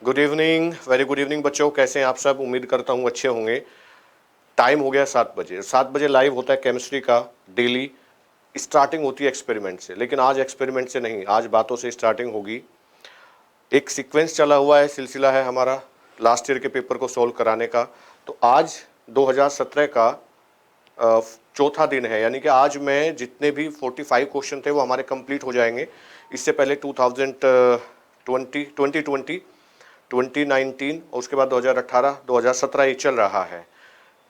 Good evening, very good evening बच्चों। कैसे हैं आप सब? उम्मीद करता हूँ अच्छे होंगे। टाइम हो गया 7 बजे। 7 बजे लाइव होता है केमिस्ट्री का डेली। स्टार्टिंग होती है एक्सपेरिमेंट से, लेकिन आज एक्सपेरिमेंट से नहीं, आज बातों से स्टार्टिंग होगी। एक सीक्वेंस चला हुआ है, सिलसिला है हमारा लास्ट ईयर के पेपर को सॉल्व कराने का। तो आज 2017 का चौथा दिन है, यानी कि आज मैं जितने भी 45 क्वेश्चन थे वो हमारे कंप्लीट हो जाएंगे। इससे पहले 2020, 2019 और उसके बाद 2018, 2017 ये चल रहा है।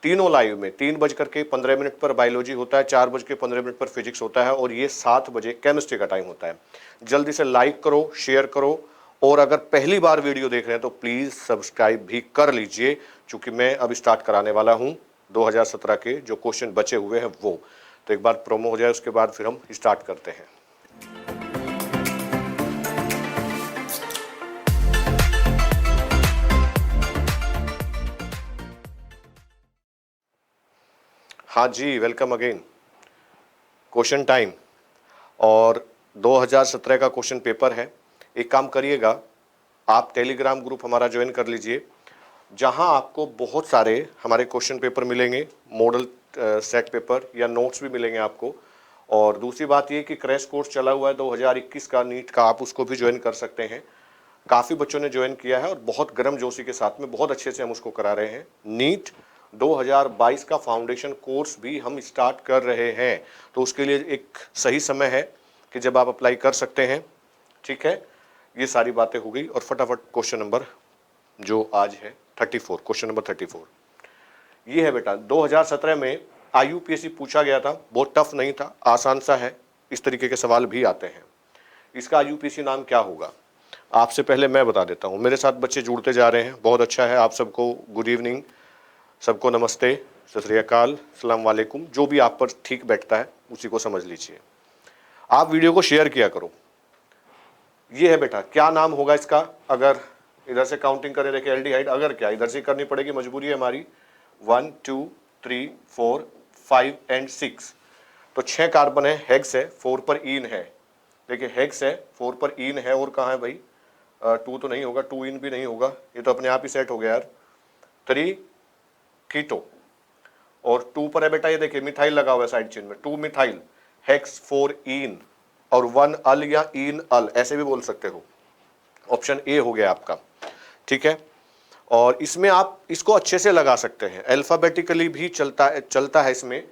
तीनों लाइव में 3:15 पर बायोलॉजी होता है, 4:15 पर फिजिक्स होता है और ये 7 बजे केमिस्ट्री का टाइम होता है। जल्दी से लाइक करो, शेयर करो और अगर पहली बार वीडियो देख रहे हैं तो प्लीज़ सब्सक्राइब भी कर लीजिए, क्योंकि मैं अब स्टार्ट कराने वाला हूँ 2017 के जो क्वेश्चन बचे हुए हैं वो। तो एक बार प्रोमो हो जाए उसके बाद फिर हम स्टार्ट करते हैं। हाँ जी, वेलकम अगेन। क्वेश्चन टाइम और 2017 का क्वेश्चन पेपर है। एक काम करिएगा, आप टेलीग्राम ग्रुप हमारा ज्वाइन कर लीजिए, जहां आपको बहुत सारे हमारे क्वेश्चन पेपर मिलेंगे, मॉडल सेट पेपर या नोट्स भी मिलेंगे आपको। और दूसरी बात ये कि क्रैश कोर्स चला हुआ है 2021 का नीट का, आप उसको भी ज्वाइन कर सकते हैं। काफ़ी बच्चों ने ज्वाइन किया है और बहुत गर्म जोशी के साथ में बहुत अच्छे से हम उसको करा रहे हैं। नीट 2022 का फाउंडेशन कोर्स भी हम स्टार्ट कर रहे हैं, तो उसके लिए एक सही समय है कि जब आप अप्लाई कर सकते हैं। ठीक है, ये सारी बातें हो गई और फटाफट क्वेश्चन नंबर जो आज है 34, क्वेश्चन नंबर 34 ये है बेटा। 2017 में IUPAC पूछा गया था, बहुत टफ नहीं था, आसान सा है। इस तरीके के सवाल भी आते हैं। इसका IUPAC नाम क्या होगा? आपसे पहले मैं बता देता हूँ। मेरे साथ बच्चे जुड़ते जा रहे हैं, बहुत अच्छा है। आप सबको गुड इवनिंग, सबको नमस्ते, सत श्री अकाल, अस्सलाम वालेकुम। जो भी आप पर ठीक बैठता है उसी को समझ लीजिए। आप वीडियो को शेयर किया करो। ये है बेटा, क्या नाम होगा इसका? अगर इधर से काउंटिंग करें, देखिए एल्डिहाइड, अगर क्या इधर से करनी पड़ेगी, मजबूरी है हमारी। 1 2 3 4 5 एंड 6, तो 6 कार्बन है, हेक्स है, 4 पर इन है। देखिए हेक्स है, 4 पर इन है और कहाँ है भाई? 2 तो नहीं होगा, 2 इन भी नहीं होगा, ये तो अपने आप ही सेट हो गया यार। 3 कीटो और 2 पर है बेटा, ये देखिए मिथाइल लगा हुआ है साइड चेन में, 2 मिथाइल, हेक्स 4 इन और 1 अल या इन अल, ऐसे भी बोल सकते हो। ऑप्शन ए हो गया आपका। ठीक है, और इसमें आप इसको अच्छे से लगा सकते हैं, अल्फाबेटिकली भी चलता है इसमें।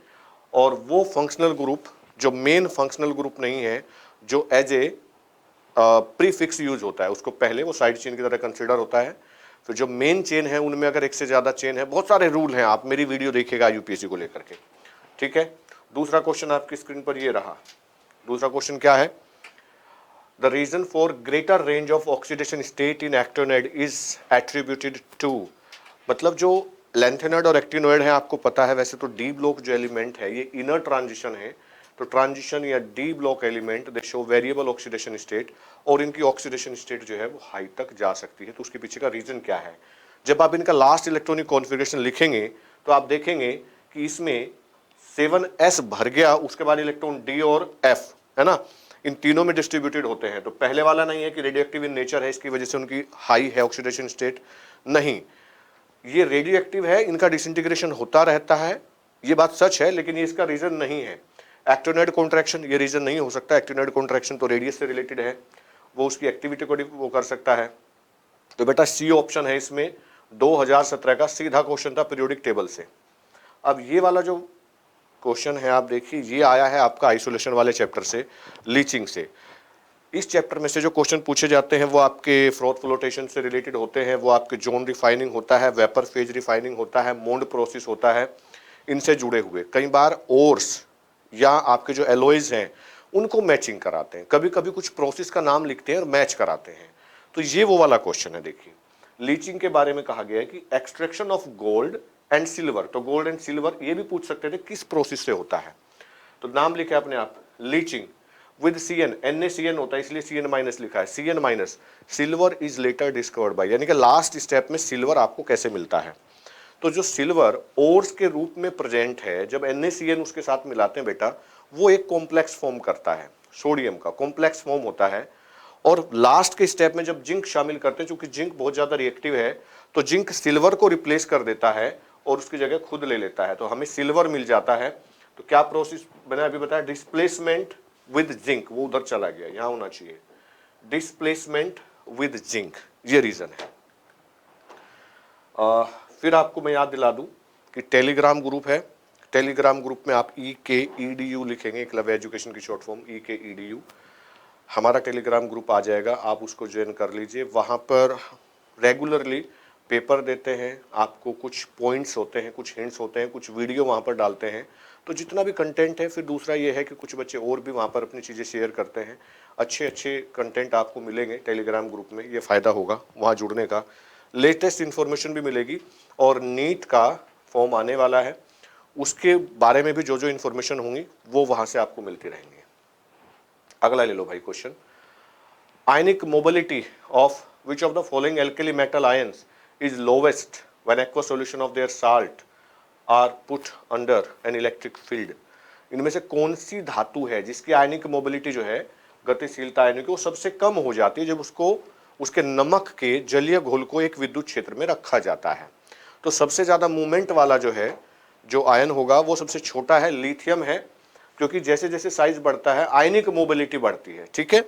और वो फंक्शनल ग्रुप जो मेन फंक्शनल ग्रुप नहीं है, जो एज ए प्रीफिक्स यूज होता है, उसको पहले वो साइड चेन की तरह कंसिडर होता है। फिर जो मेन चेन है उनमें अगर एक से ज़्यादा चेन है, बहुत सारे रूल हैं, आप मेरी वीडियो देखिएगा IUPAC को लेकर के। ठीक है, दूसरा क्वेश्चन आपकी स्क्रीन पर ये रहा। दूसरा क्वेश्चन क्या है? The reason for greater range of oxidation state in actinoid is attributed to, मतलब जो लैंथेनॉइड और एक्टिनोइड है आपको पता है, वैसे तो डी ब्लॉक जो एलिमेंट है ये इनर ट्रांजिशन है, तो ट्रांजिशन या डी ब्लॉक एलिमेंट दे शो वेरिएबल ऑक्सीडेशन स्टेट, और इनकी ऑक्सीडेशन स्टेट जो है वो हाई तक जा सकती है। तो उसके पीछे का रीजन क्या है? जब आप इनका लास्ट इलेक्ट्रॉनिक कॉन्फ़िगरेशन लिखेंगे तो आप देखेंगे कि इसमें 7s भर गया, उसके बाद इलेक्ट्रॉन डी और एफ है ना, इन तीनों में डिस्ट्रीब्यूटेड होते हैं। तो पहले वाला नहीं है कि रेडियोएक्टिव इन नेचर है, इसकी वजह से उनकी हाई है ऑक्सीडेशन स्टेट, नहीं, ये रेडियो एक्टिव है, इनका डिसइंटीग्रेशन होता रहता है, ये बात सच है, लेकिन ये इसका रीजन नहीं है। एक्टिनोइड कॉन्ट्रैक्शन ये रीजन नहीं हो सकता। एक्टिनोइड कॉन्ट्रैक्शन तो रेडियस से रिलेटेड है, वो उसकी एक्टिविटी को वो कर सकता है। तो बेटा सी ऑप्शन है इसमें। 2017 का सीधा क्वेश्चन था पीरियोडिक टेबल से। अब ये वाला जो क्वेश्चन है आप देखिए, ये आया है आपका आइसोलेशन वाले चैप्टर से, लीचिंग से। इस चैप्टर में से जो क्वेश्चन पूछे जाते हैं वो आपके फ्रोथ फ्लोटेशन से रिलेटेड होते हैं, वो आपके जोन रिफाइनिंग होता है, वेपर फेज रिफाइनिंग होता है, मोल्ड प्रोसेस होता है, इनसे जुड़े हुए। कई बार ओर्स या आपके जो एलॉयज हैं उनको मैचिंग कराते हैं, कभी कभी कुछ प्रोसेस का नाम लिखते हैं और मैच कराते हैं। तो ये वो वाला क्वेश्चन है। देखिए लीचिंग के बारे में कहा गया है कि extraction of gold and silver, तो गोल्ड एंड सिल्वर ये भी पूछ सकते थे किस प्रोसेस से होता है। तो नाम लिखे अपने आप, लीचिंग विद CN, NaCN होता है इसलिए CN माइनस लिखा है, CN minus, silver is later discovered by, यानी कि लास्ट स्टेप में सिल्वर आपको कैसे मिलता है। तो जो सिल्वर ओर्स के रूप में प्रेजेंट है, जब NaCN उसके साथ मिलाते हैं बेटा, वो एक कॉम्प्लेक्स फॉर्म करता है, सोडियम का कॉम्प्लेक्स फॉर्म होता है, और लास्ट के स्टेप में जब जिंक शामिल करते हैं, चूंकि जिंक बहुत ज्यादा रिएक्टिव है, तो जिंक सिल्वर को रिप्लेस कर देता है और उसकी जगह खुद ले लेता है, तो हमें सिल्वर मिल जाता है। तो क्या प्रोसेस मैंने अभी बताया, डिस्प्लेसमेंट विद जिंक, वो उधर चला गया, यहां होना चाहिए डिस्प्लेसमेंट विद जिंक, ये रीजन है। फिर आपको मैं याद दिला दूं कि टेलीग्राम ग्रुप है, टेलीग्राम ग्रुप में आप EKEDU लिखेंगे, एकलव्य एजुकेशन की शॉर्ट फॉर्म EKEDU, हमारा टेलीग्राम ग्रुप आ जाएगा, आप उसको ज्वाइन कर लीजिए। वहाँ पर रेगुलरली पेपर देते हैं, आपको कुछ पॉइंट्स होते हैं, कुछ हिंट्स होते हैं, कुछ वीडियो वहाँ पर डालते हैं, तो जितना भी कंटेंट है। फिर दूसरा ये है कि कुछ बच्चे और भी वहाँ पर अपनी चीज़ें शेयर करते हैं, अच्छे अच्छे कंटेंट आपको मिलेंगे टेलीग्राम ग्रुप में, ये फ़ायदा होगा वहाँ जुड़ने का। लेटेस्ट इन्फॉर्मेशन भी मिलेगी, और नीट का फॉर्म आने वाला है, उसके बारे में भी जो जो इन्फॉर्मेशन होंगी वो वहाँ से आपको मिलती रहेंगी। अगला ले लो भाई question, ionic mobility of which of the following alkali metal ions is lowest when aqua solution of their salt are put under an electric field. इनमें से कौन सी धातु है जिसकी आयनिक मोबिलिटी जो है, गतिशीलता आयनिक, वो सबसे कम हो जाती है जब उसको उसके नमक के जलीय घोल को एक विद्युत क्षेत्र में रखा जाता है। तो सबसे ज़्यादा मूवमेंट वाला जो है, जो आयन होगा, वो सबसे छोटा है, लिथियम है, क्योंकि जैसे जैसे साइज बढ़ता है आयनिक मोबिलिटी बढ़ती है, ठीक है।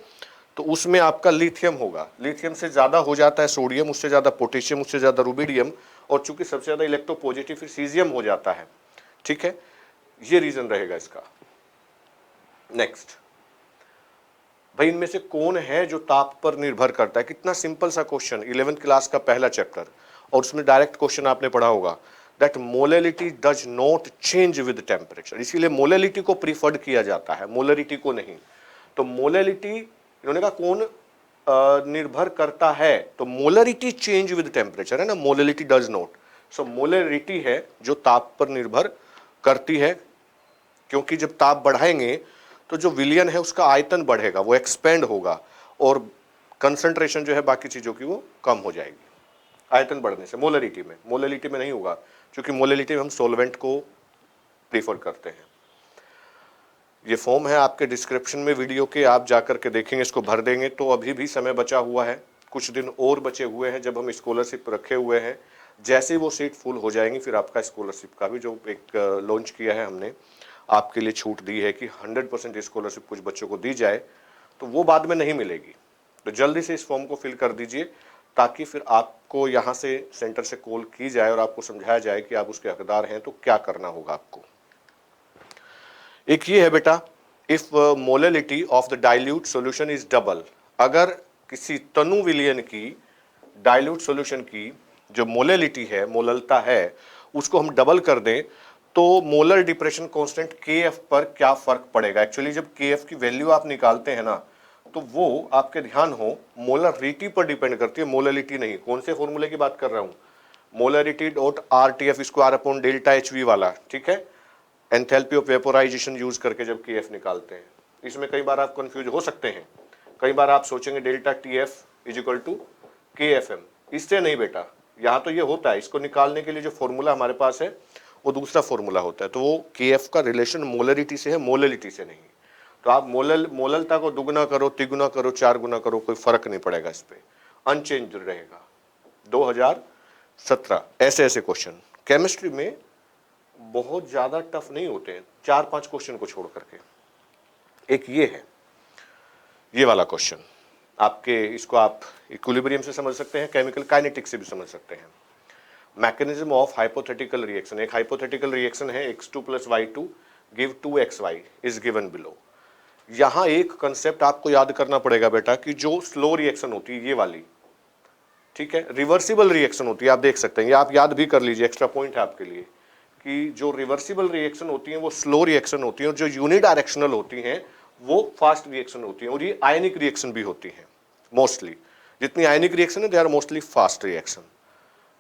तो उसमें आपका लिथियम होगा, लिथियम से ज़्यादा हो जाता है सोडियम, उससे ज़्यादा पोटेशियम, उससे ज़्यादा रुबिडियम, और चूंकि सबसे ज़्यादा इलेक्ट्रोपॉजिटिव फिर सीजियम हो जाता है, ठीक है। ये रीज़न रहेगा इसका। नेक्स्ट भाई, इनमें से कौन है जो ताप पर निर्भर करता है? कितना सिंपल सा क्वेश्चन, 11th क्लास का पहला चैप्टर, और उसमें डायरेक्ट क्वेश्चन आपने पढ़ा होगा that molality does not change with temperature, इसीलिए मोलैलिटी को प्रीफर्ड किया जाता है, मोलैरिटी को नहीं। तो मोलैलिटी, इन्होंने कहा कौन निर्भर करता है, तो मोलैरिटी चेंज विद टेम्परेचर है ना, molality does not. So molarity है जो ताप पर निर्भर करती है, क्योंकि जब ताप बढ़ाएंगे तो जो विलयन है उसका आयतन बढ़ेगा, वो एक्सपेंड होगा, और कंसंट्रेशन जो है बाकी चीज़ों की वो कम हो जाएगी आयतन बढ़ने से। मोलैरिटी में नहीं होगा, क्योंकि मोलैरिटी में हम सॉल्वेंट को प्रीफर करते हैं। ये फॉर्म है आपके डिस्क्रिप्शन में वीडियो के, आप जाकर के देखेंगे, इसको भर देंगे तो अभी भी समय बचा हुआ है, कुछ दिन और बचे हुए हैं जब हम स्कॉलरशिप रखे हुए हैं। जैसे ही वो सीट फुल हो जाएंगी, फिर आपका स्कॉलरशिप का भी जो एक लॉन्च किया है हमने, आपके लिए छूट दी है कि 100% स्कॉलरशिप कुछ बच्चों को दी जाए, तो वो बाद में नहीं मिलेगी। तो जल्दी से इस फॉर्म को फिल कर दीजिए, ताकि फिर आपको यहाँ से सेंटर से कॉल की जाए और आपको समझाया जाए कि आप उसके हकदार हैं, तो क्या करना होगा आपको। एक ये है बेटा, if molality of the dilute solution is double, अगर किसी तनु विलयन की, डाइल्यूट सॉल्यूशन की जो मोलैलिटी है, मोललता है, उसको हम डबल कर दें, तो मोलर डिप्रेशन कांस्टेंट Kf पर क्या फर्क पड़ेगा। एक्चुअली जब Kf की वैल्यू आप निकालते हैं ना, तो वो आपके ध्यान हो मोलरिटी पर डिपेंड करती है, मोलैलिटी नहीं। कौन से फॉर्मूले की बात कर रहा हूं, molarity dot RTF square upon delta HV वाला, ठीक है, एंथैल्पी ऑफ वेपोराइजेशन यूज करके जब Kf निकालते हैं। इसमें कई बार आप कंफ्यूज हो सकते हैं, कई बार आप सोचेंगे delta TF is equal to KFM, इससे नहीं बेटा, यहाँ तो ये होता है, इसको निकालने के लिए जो फॉर्मूला हमारे पास है वो दूसरा फॉर्मूला होता है, तो वो Kf का रिलेशन मोलरिटी से है, मोलैलिटी से नहीं। तो आप मोललता को दुगुना करो, तिगुना करो, 4 गुना करो, कोई फर्क नहीं पड़ेगा, इस पे अनचेंज रहेगा। 2017 ऐसे ऐसे क्वेश्चन केमिस्ट्री में बहुत ज्यादा टफ नहीं होते हैं, 4-5 क्वेश्चन को छोड़ करके। एक ये है, ये वाला क्वेश्चन आपके, इसको आप इक्विलिब्रियम से समझ सकते हैं, केमिकल काइनेटिक्स से भी समझ सकते हैं। मैकेनिज्म ऑफ हाइपोथेटिकल रिएक्शन, एक हाइपोथेटिकल रिएक्शन है, x2 + y2 give 2xy is given below. यहां एक कंसेप्ट आपको याद करना पड़ेगा बेटा, कि जो स्लो रिएक्शन होती है ये वाली, ठीक है, रिवर्सिबल रिएक्शन होती है, आप देख सकते हैं, ये आप याद भी कर लीजिए, एक्स्ट्रा पॉइंट है आपके लिए, कि जो रिवर्सिबल रिएक्शन होती हैं वो स्लो रिएक्शन होती हैं, और जो यूनिडायरेक्शनल होती हैं वो फास्ट रिएक्शन होती हैं, और ये आयनिक रिएक्शन भी होती हैं। मोस्टली जितनी आयनिक रिएक्शन है they are mostly fast reaction.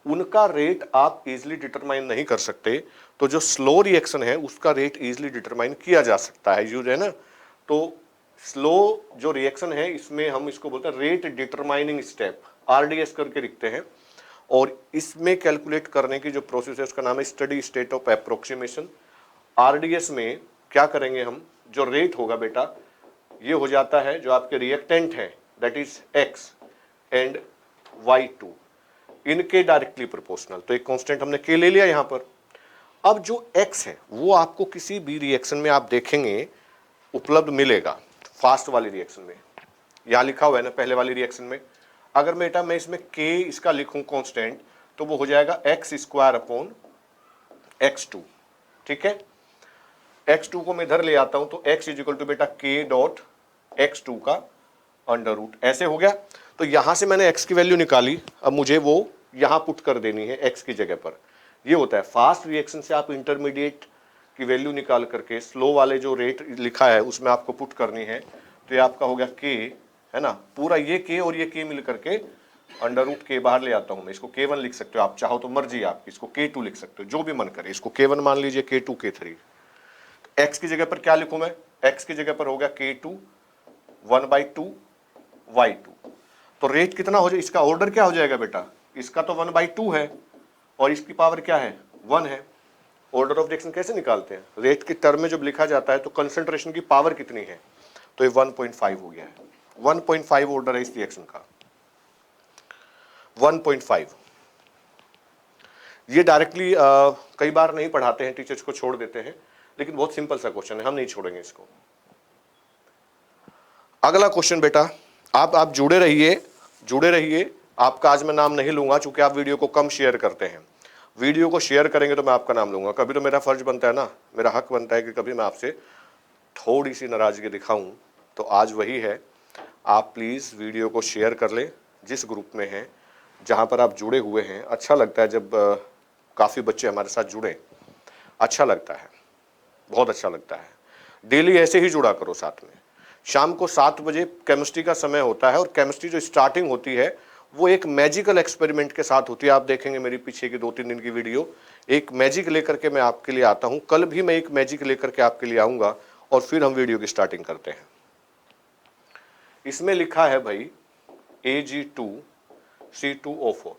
उनका रेट आप इजीली डिटरमाइन नहीं कर सकते, तो जो स्लो रिएक्शन है उसका रेट इजीली डिटरमाइन किया जा सकता है, यूज है ना। तो स्लो जो रिएक्शन है, इसमें हम इसको बोलते हैं रेट डिटरमाइनिंग स्टेप, RDS करके लिखते हैं, और इसमें कैलकुलेट करने की जो प्रोसेस है उसका नाम है steady state of approximation. RDS में क्या करेंगे हम, जो रेट होगा बेटा, ये हो जाता है जो आपके रिएक्टेंट है that is x and y2 इनके डायरेक्टली प्रोपोर्शनल। तो एक कांस्टेंट हमने k ले लिया यहां पर। अब जो x है वो आपको किसी भी रिएक्शन में आप देखेंगे उपलब्ध मिलेगा, फास्ट वाली रिएक्शन में। यहां लिखा हुआ है ना पहले वाली रिएक्शन में। अगर बेटा मैं इसमें k इसका लिखूं कांस्टेंट तो वो हो जाएगा x² अपॉन x2। ठीक है, x2 को मैं इधर ले आता हूं तो x इज इक्वल टू बेटा k डॉट x2 का अंडर रूट। ऐसे हो गया। तो यहां से मैंने x की वैल्यू निकाली, अब मुझे वो यहां पुट कर देनी है x की जगह पर। ये होता है फास्ट रिएक्शन से आप इंटरमीडिएट की वैल्यू निकाल करके स्लो वाले जो रेट लिखा है उसमें आपको पुट करनी है। तो ये आपका हो गया k, है ना, पूरा ये k और ये k मिल करके अंडर रूट k बाहर ले आता हूं मैं। इसको k1 लिख सकते हो आप, चाहो तो मर्जी आपकी, इसको k2 लिख सकते हो, जो भी मन करे। इसको k1 मान लीजिए, k2 k3। x की जगह पर क्या लिखूं मैं, x की जगह पर हो गया k2 1/2 y2। तो रेट कितना हो जाए, इसका ऑर्डर क्या हो जाएगा बेटा, इसका तो 1/2 है और इसकी पावर क्या है 1 है। ऑर्डर ऑफ रिएक्शन कैसे निकालते हैं, रेट के टर्म में जब लिखा जाता है तो कंसंट्रेशन की पावर कितनी है, तो ये 1.5 हो गया है। 1.5 ऑर्डर है इस रिएक्शन का, 1.5। ये डायरेक्टली कई बार नहीं पढ़ाते हैं, टीचर्स को छोड़ देते हैं, लेकिन बहुत सिंपल सा क्वेश्चन है, हम नहीं छोड़ेंगे इसको। अगला क्वेश्चन बेटा, आप जुड़े रहिए। आपका आज मैं नाम नहीं लूंगा चूंकि आप वीडियो को कम शेयर करते हैं। वीडियो को शेयर करेंगे तो मैं आपका नाम लूंगा। कभी तो मेरा फर्ज बनता है ना, मेरा हक बनता है कि कभी मैं आपसे थोड़ी सी नाराजगी दिखाऊं। तो आज वही है, आप प्लीज वीडियो को शेयर कर लें जिस ग्रुप में हैं, जहां पर आप जुड़े हुए हैं। अच्छा लगता है जब काफी बच्चे हमारे साथ जुड़े, अच्छा लगता है, बहुत अच्छा लगता है। डेली ऐसे ही जुड़ा करो साथ में। शाम को 7 बजे केमिस्ट्री का समय होता है और केमिस्ट्री जो स्टार्टिंग होती है वो एक मैजिकल एक्सपेरिमेंट के साथ होती है। आप देखेंगे मेरी पीछे की 2-3 दिन की वीडियो, एक मैजिक लेकर के मैं आपके लिए आता हूं। कल भी मैं एक मैजिक लेकर के आपके लिए आऊंगा और फिर हम वीडियो की स्टार्टिंग करते हैं। इसमें लिखा है भाई Ag2C2O4,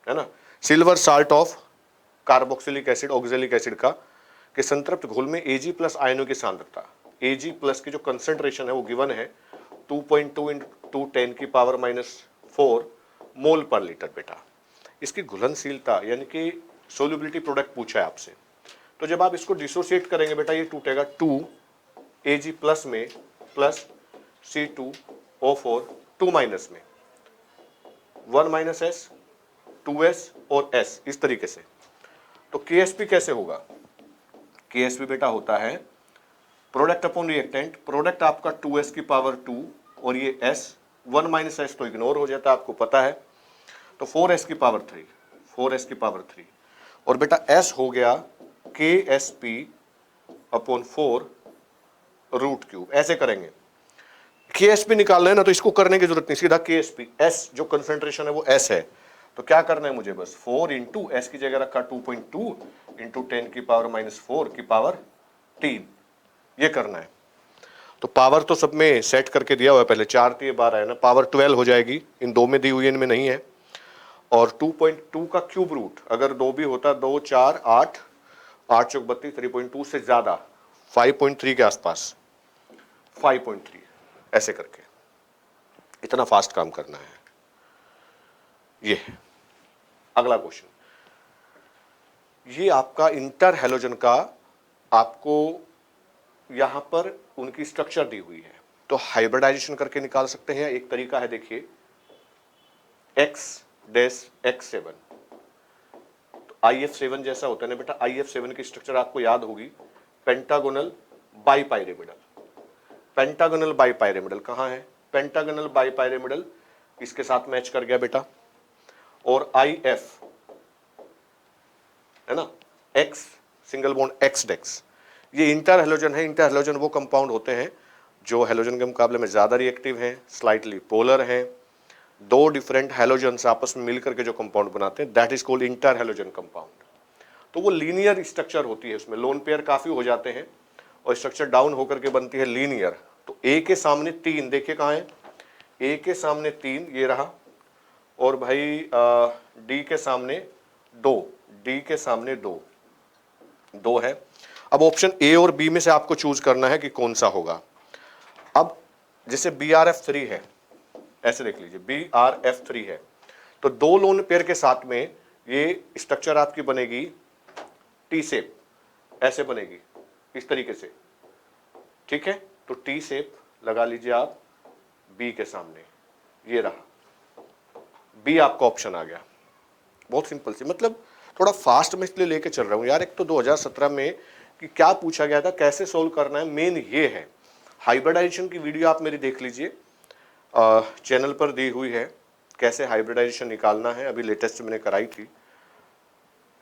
है ना, silver salt of carboxylic acid, oxalic acid का कि संतृप्त घोल में Ag प्लस आयनों की सांद्रता, Ag प्लस की जो कंसेंट्रेशन है वो गिवन है 2.2 इंटू 10⁻⁴ मोल पर लीटर बेटा। इसकी घुलनशीलता यानी कि सोल्युबिलिटी प्रोडक्ट पूछा है आपसे। तो जब आप इसको डिसोसिएट करेंगे बेटा ये टूटेगा 2 Ag प्लस में प्लस C2O4 2 माइनस में 1 माइनस S 2S और S इस तरीके से। तो KSP कैसे होगा, KSP बेटा होता है प्रोडक्ट अपॉन रिएक्टेंट। प्रोडक्ट आपका 2S की पावर 2 और ये S 1 माइनस S तो इग्नोर हो जाता है, आपको पता है, तो 4S की पावर 3, 4S की पावर 3 और बेटा S हो गया KSP अपॉन 4 रूट क्यूब। ऐसे करेंगे, KSP निकालना है ना तो इसको करने की जरूरत नहीं, सीधा KSP, S जो कंसंट्रेशन है वो S है, तो क्या करना है मुझे, बस 4 इंटू S की जगह रखा 2.2 इंटू 10⁻⁴ की पावर 3, ये करना है। तो पावर तो सब में सेट करके दिया हुआ है पहले, 4 3 12 है ना, पावर 12 हो जाएगी, इन 2 में दी हुई, इनमें नहीं है। और 2.2 का क्यूब रूट, अगर 2 भी होता 2 4 8 8 चौक 32, 3.2 से ज्यादा 5.3 के आसपास, 5.3 ऐसे करके, इतना फास्ट काम करना है। ये अगला क्वेश्चन, ये आपका इंटर हैलोजन का, आपको यहां पर उनकी स्ट्रक्चर दी हुई है, तो हाइब्रिडाइजेशन करके निकाल सकते हैं। एक तरीका है, देखिए X-X7, तो IF7 जैसा होता है ना बेटा। IF7 की स्ट्रक्चर आपको याद होगी, पेंटागोनल बाइपाइरेमिडल। पेंटागोनल बाइपाइरेमिडल कहां है, पेंटागोनल बाइपाइरेमिडल इसके साथ मैच कर गया बेटा। और IF है ना, X सिंगल बॉन्ड X डेक्स, ये इंटर हैलोजन है। इंटर हैलोजन वो कंपाउंड होते हैं जो हैलोजन के मुकाबले में ज्यादा रिएक्टिव हैं, स्लाइटली पोलर हैं। 2 डिफरेंट हैलोजन्स आपस में मिलकर के जो कंपाउंड बनाते हैं, that is called inter halogen compound. तो वो लीनियर स्ट्रक्चर होती है, उसमें लोन पेयर काफी हो जाते हैं और स्ट्रक्चर डाउन होकर के बनती है लीनियर। तो A के सामने 3, देखिए कहाँ है, A के सामने 3 ये रहा, और भाई D के सामने 2, D के सामने 2 है। अब ऑप्शन A और B में से आपको चूज करना है कि कौन सा होगा। अब जैसे BRF3 है, ऐसे देख लीजिए, BrF3 है, तो 2 लोन पेयर के साथ में ये स्ट्रक्चर आपकी बनेगी टी शेप, ऐसे बनेगी इस तरीके से, ठीक है। तो टी शेप लगा लीजिए आप बी के सामने, ये रहा बी, आपका ऑप्शन आ गया। बहुत सिंपल सी, मतलब थोड़ा फास्ट में इसलिए लेके चल रहा हूँ यार। एक तो 2017 में कि क्या पूछा गया था, कैसे सोल्व करना है, मेन ये है। हाइब्रिडाइजेशन की वीडियो आप मेरी देख लीजिए, चैनल पर दी हुई है, कैसे हाइब्रिडाइजेशन निकालना है, अभी लेटेस्ट मैंने कराई थी।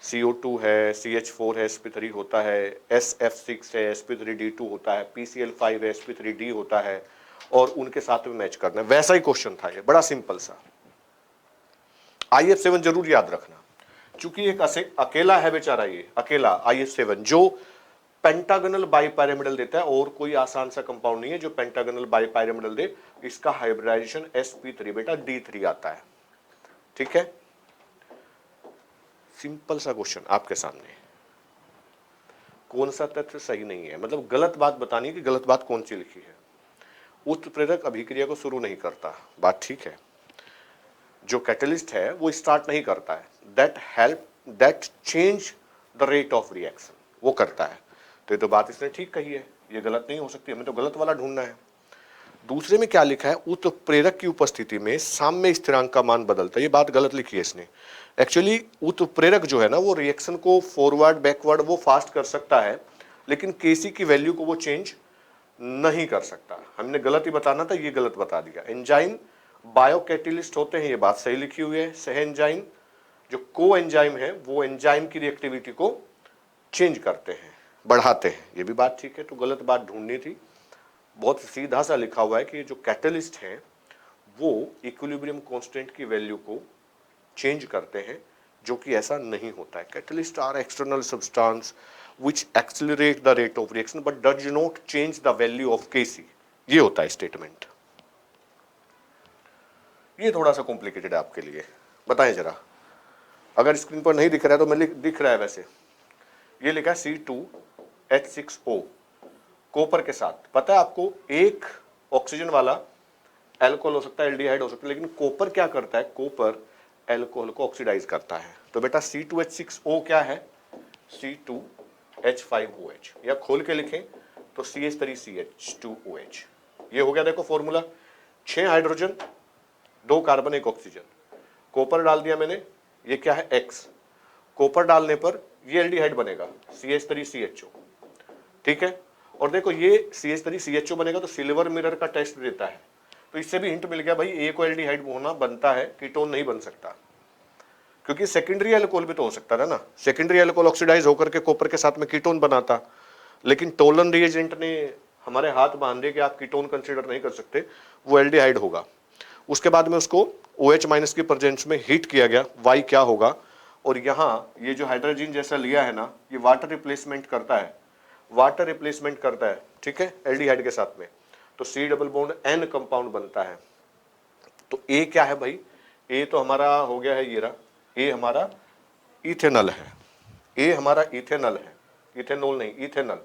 CO2 है, CH4 है, sp3 होता है, SF6 है, sp3d2 होता है, PCl5 है, sp3d होता है, और उनके साथ में मैच करना है। वैसा ही क्वेश्चन था ये, बड़ा सिंपल सा। IF7 जरूर याद रखना, क्योंकि एक अकेला है बेचारा, ये अकेला IF7 जो पेंटागनल बाइपैरामिडल देता है, और कोई आसान सा कंपाउंड नहीं है जो पेंटागनल बाइपैरामिडल दे। इसका हाइब्रिडाइजेशन sp3 बेटा D3 आता है, ठीक है। सिंपल सा क्वेश्चन आपके सामने, कौन सा तथ्य सही नहीं है, मतलब गलत बात बतानी है कि गलत बात कौन सी लिखी है। उत्प्रेरक अभिक्रिया को शुरू नहीं करता, बात ठीक है। जो कैटलिस्ट है वो स्टार्ट नहीं करता है, that change the rate of reaction, वो करता है। तो ये तो बात इसने ठीक कही है, ये गलत नहीं हो सकती, हमें तो गलत वाला ढूंढना है। दूसरे में क्या लिखा है, उत्प्रेरक की उपस्थिति में साम्य स्थिरांक का मान बदलता है, ये बात गलत लिखी है इसने। एक्चुअली उत्प्रेरक जो है ना, वो रिएक्शन को फॉरवर्ड बैकवर्ड वो फास्ट कर सकता है, लेकिन Kc की वैल्यू को वो चेंज नहीं कर सकता। हमने गलत ही बताना था, ये गलत बता दिया। एंजाइम बायोकैटेलिस्ट होते हैं, ये बात सही लिखी हुई है। सह एंजाइम जो को एंजाइम है वो एंजाइम की रिएक्टिविटी को चेंज करते हैं, बढ़ाते हैं, ये भी बात ठीक है। तो गलत बात ढूंढनी थी। बहुत सीधा सा लिखा हुआ है कि जो कैटलिस्ट हैं वो इक्विलिब्रियम कांस्टेंट की वैल्यू को चेंज करते हैं, जो कि ऐसा नहीं होता है। Catalyst are external substance which accelerate the rate of reaction but does not change the value of Kc, ये होता है स्टेटमेंट। ये थोड़ा सा कॉम्प्लिकेटेड है आपके लिए, बताएं जरा। अगर स्क्रीन पर नहीं दिख रहा है तो मैं दिख रहा है वैसे, ये लिखा है C2H6O कॉपर के साथ। पता है आपको, एक ऑक्सीजन वाला एल्कोहल हो सकता है, एल्डिहाइड हो सकता है, लेकिन कॉपर क्या करता है, कॉपर एल्कोहल को ऑक्सीडाइज करता है। तो बेटा C2H6O क्या है, C2H5OH, या खोल के लिखें तो CH3CH2OH। ये हो गया देखो formula, 6 hydrogen 2 carbon 1 oxygen, copper डाल दिया मैंने, ये क्या है X, कॉपर डालने पर ये एल्डिहाइड बनेगा CH3CHO, ठीक है। और देखो ये CH3CHO बनेगा तो सिल्वर मिरर का टेस्ट देता है, तो इससे भी हिंट मिल गया भाई, एक एल्डिहाइड होना बनता है, कीटोन नहीं बन सकता, क्योंकि सेकेंडरी अल्कोहल भी तो हो सकता है ना। सेकेंडरी अल्कोहल ऑक्सीडाइज होकर के कॉपर के साथ में कीटोन बनाता, लेकिन टोलन रिएजेंट ने हमारे हाथ बांध दिए कि आप कीटोन कंसीडर नहीं कर सकते, वो एल्डिहाइड होगा। उसके बाद में उसको OH माइनस की प्रेजेंस में हीट किया गया, Y क्या होगा, और यहाँ ये जो हाइड्रोजन जैसा लिया है ना, ये वाटर रिप्लेसमेंट करता है, वाटर रिप्लेसमेंट करता है, ठीक है, एल्डिहाइड के साथ में, तो C double bond N compound बनता है। तो A क्या है भाई, A तो हमारा हो गया है, ये रहा A हमारा इथेनॉल है, A हमारा इथेनॉल है, इथेनॉल नहीं इथेनॉल।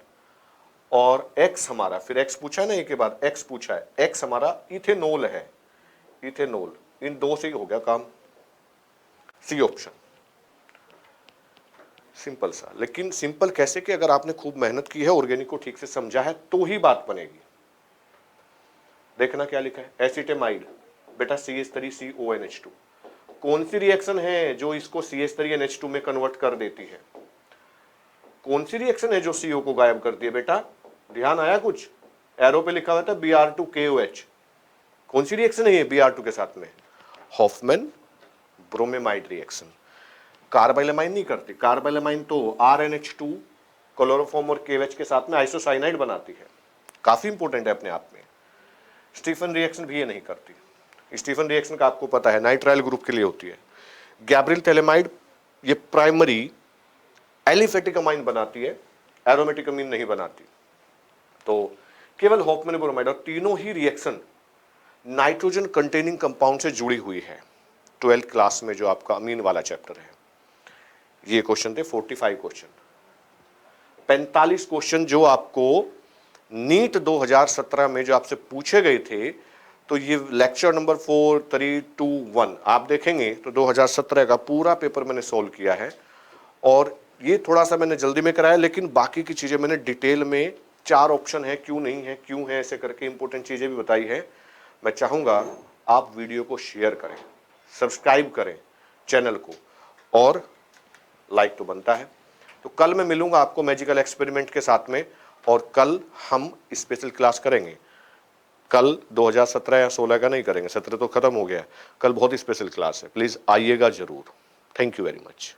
और X हमारा, फिर X पूछा है ना, A के बाद X पूछा है, X हमारा इथेनॉल है, इथेनॉल। इन दो से ही हो गया काम, सी ऑप्शन। सिंपल सा, लेकिन सिंपल कैसे कि अगर आपने खूब मेहनत की है, ऑर्गेनिक को ठीक से समझा है, तो ही बात बनेगी। देखना क्या लिखा है, एसिटेमाइड बेटा CH3CONH2, कौन सी रिएक्शन है जो इसको CH3NH2 में कन्वर्ट कर देती है, कौन सी रिएक्शन है जो CO को गायब करती है बेटा, ध्यान आया कुछ, एरो पे लिखा हुआ था Br2KOH, कौन सी रिएक्शन है ये Br2 के साथ में, हॉफमैन ब्रोमेमाइड रिएक्शन। कार्बाइलामाइन नहीं करती, कार्बाइलामाइन तो RNH2 क्लोरोफॉर्म और KOH के साथ में आइसोसाइनाइड बनाती है, काफी इंपॉर्टेंट है अपने आप में। स्टीफन रिएक्शन भी ये नहीं करती, स्टीफन रिएक्शन का आपको पता है नाइट्राइल ग्रुप के लिए होती है। गैब्रियल थैलेमाइड ये प्राइमरी एलिफेटिक अमाइन बनाती है, एरोमेटिक अमीन नहीं बनाती। तो केवल हॉफमैन ब्रोमाइड, और तीनों ही रिएक्शन नाइट्रोजन कंटेनिंग कंपाउंड से जुड़ी हुई है। 12th क्लास में जो आपका अमीन वाला चैप्टर है, ये क्वेश्चन थे 45 क्वेश्चन, 45 क्वेश्चन जो आपको नीट 2017 में जो आपसे पूछे गए थे, तो ये लेक्चर नंबर 4, 3, 2, 1 आप देखेंगे तो 2017 का पूरा पेपर मैंने सोल्व किया है। और ये थोड़ा सा मैंने जल्दी में कराया, लेकिन बाकी की चीज़ें मैंने डिटेल में 4 ऑप्शन है, क्यों नहीं है, क्यों है, ऐसे करके इंपॉर्टेंट चीज़ें भी बताई है। मैं चाहूँगा आप वीडियो को शेयर करें, सब्सक्राइब करें चैनल को, और लाइक तो बनता है। तो कल मैं मिलूंगा आपको मैजिकल एक्सपेरिमेंट के साथ में, और कल हम स्पेशल क्लास करेंगे। कल 2017 या 16 का नहीं करेंगे, 17 तो खत्म हो गया है। कल बहुत ही स्पेशल क्लास है, प्लीज़ आइएगा ज़रूर। Thank you very much.